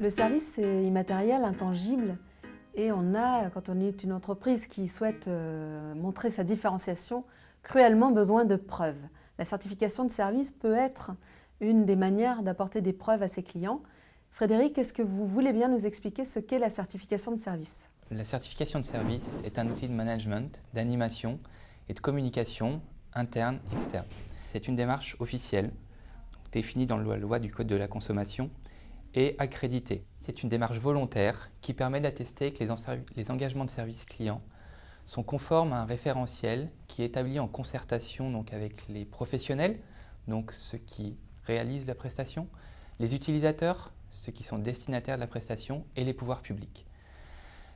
Le service, c'est immatériel, intangible, et on a, quand on est une entreprise qui souhaite montrer sa différenciation, cruellement besoin de preuves. La certification de service peut être une des manières d'apporter des preuves à ses clients. Frédéric, est-ce que vous voulez bien nous expliquer ce qu'est la certification de service? La certification de service est un outil de management, d'animation et de communication interne et externe. C'est une démarche officielle, définie dans la loi du Code de la consommation et accréditée. C'est une démarche volontaire qui permet d'attester que les engagements de service client sont conformes à un référentiel qui est établi en concertation donc, avec les professionnels, donc ceux qui réalisent la prestation, les utilisateurs, ceux qui sont destinataires de la prestation, et les pouvoirs publics.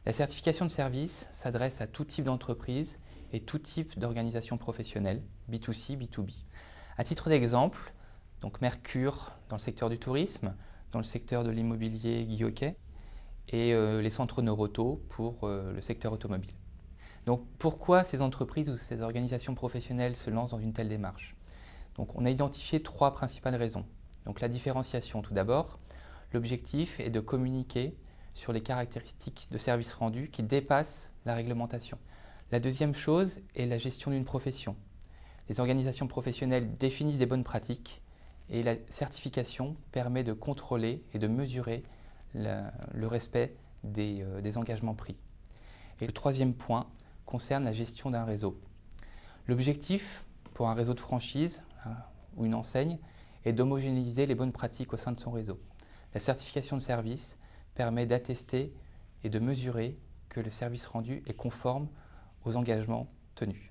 La certification de service s'adresse à tout type d'entreprise et tout type d'organisation professionnelle, B2C, B2B. À titre d'exemple, donc Mercure dans le secteur du tourisme, dans le secteur de l'immobilier Guy Hockey, et les centres Noroto pour le secteur automobile. Donc pourquoi ces entreprises ou ces organisations professionnelles se lancent dans une telle démarche? Donc on a identifié trois principales raisons. Donc la différenciation tout d'abord. L'objectif est de communiquer sur les caractéristiques de service rendu qui dépassent la réglementation. La deuxième chose est la gestion d'une profession. Les organisations professionnelles définissent des bonnes pratiques et la certification permet de contrôler et de mesurer le respect des engagements pris. Et le troisième point concerne la gestion d'un réseau. L'objectif pour un réseau de franchise ou une enseigne est d'homogénéiser les bonnes pratiques au sein de son réseau. La certification de service permet d'attester et de mesurer que le service rendu est conforme aux engagements tenus.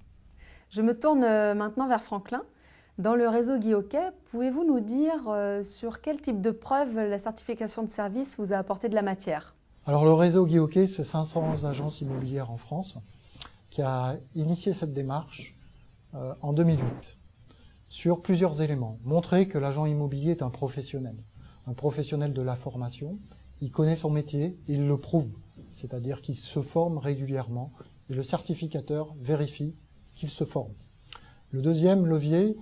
Je me tourne maintenant vers Franklin. Dans le réseau Guy Hockey, pouvez-vous nous dire sur quel type de preuve la certification de service vous a apporté de la matière? Alors le réseau Guy Hockey, c'est 500 agences immobilières en France qui a initié cette démarche en 2008 sur plusieurs éléments. Montrer que l'agent immobilier est un professionnel de la formation, il connaît son métier, il le prouve, c'est-à-dire qu'il se forme régulièrement et le certificateur vérifie qu'il se forme. Le deuxième levier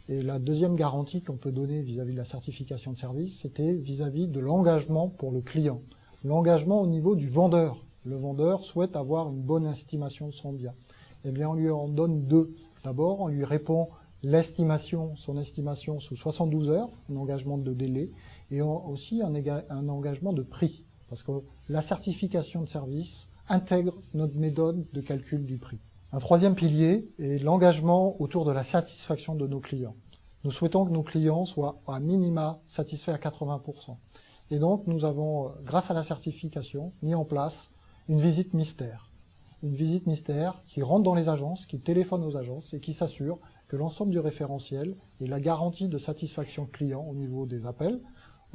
et la deuxième garantie qu'on peut donner vis-à-vis de la certification de service, c'était vis-à-vis de l'engagement pour le client. L'engagement au niveau du vendeur. Le vendeur souhaite avoir une bonne estimation de son bien. Eh bien, on lui en donne deux. D'abord, on lui répond son estimation sous 72 heures, un engagement de délai, et aussi un engagement de prix. Parce que la certification de service intègre notre méthode de calcul du prix. Un troisième pilier est l'engagement autour de la satisfaction de nos clients. Nous souhaitons que nos clients soient à minima satisfaits à 80%. Et donc, nous avons, grâce à la certification, mis en place une visite mystère. Une visite mystère qui rentre dans les agences, qui téléphone aux agences et qui s'assure que l'ensemble du référentiel et la garantie de satisfaction client au niveau des appels,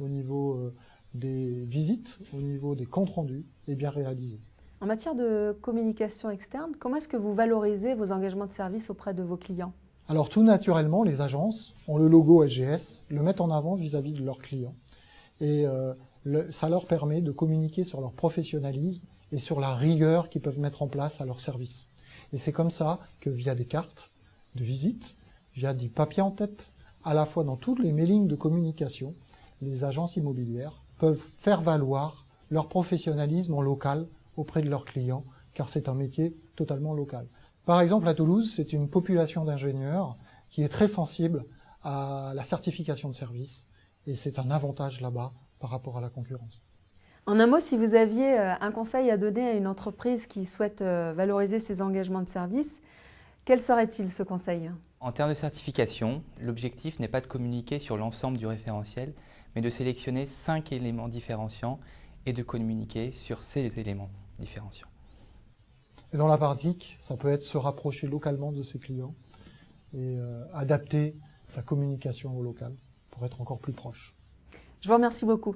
au niveau des visites, au niveau des comptes rendus est bien réalisé. En matière de communication externe, comment est-ce que vous valorisez vos engagements de service auprès de vos clients? Alors tout naturellement, les agences ont le logo SGS, le mettent en avant vis-à-vis de leurs clients. Et ça leur permet de communiquer sur leur professionnalisme et sur la rigueur qu'ils peuvent mettre en place à leur service. Et c'est comme ça que via des cartes de visite, via du papier en tête, à la fois dans toutes les mailings de communication, les agences immobilières peuvent faire valoir leur professionnalisme en local auprès de leurs clients, car c'est un métier totalement local. Par exemple, à Toulouse, c'est une population d'ingénieurs qui est très sensible à la certification de service, et c'est un avantage là-bas par rapport à la concurrence. En un mot, si vous aviez un conseil à donner à une entreprise qui souhaite valoriser ses engagements de service, quel serait-il ce conseil? En termes de certification, l'objectif n'est pas de communiquer sur l'ensemble du référentiel, mais de sélectionner 5 éléments différenciants et de communiquer sur ces éléments différenciants. Et dans la pratique, ça peut être se rapprocher localement de ses clients et adapter sa communication au local pour être encore plus proche. Je vous remercie beaucoup.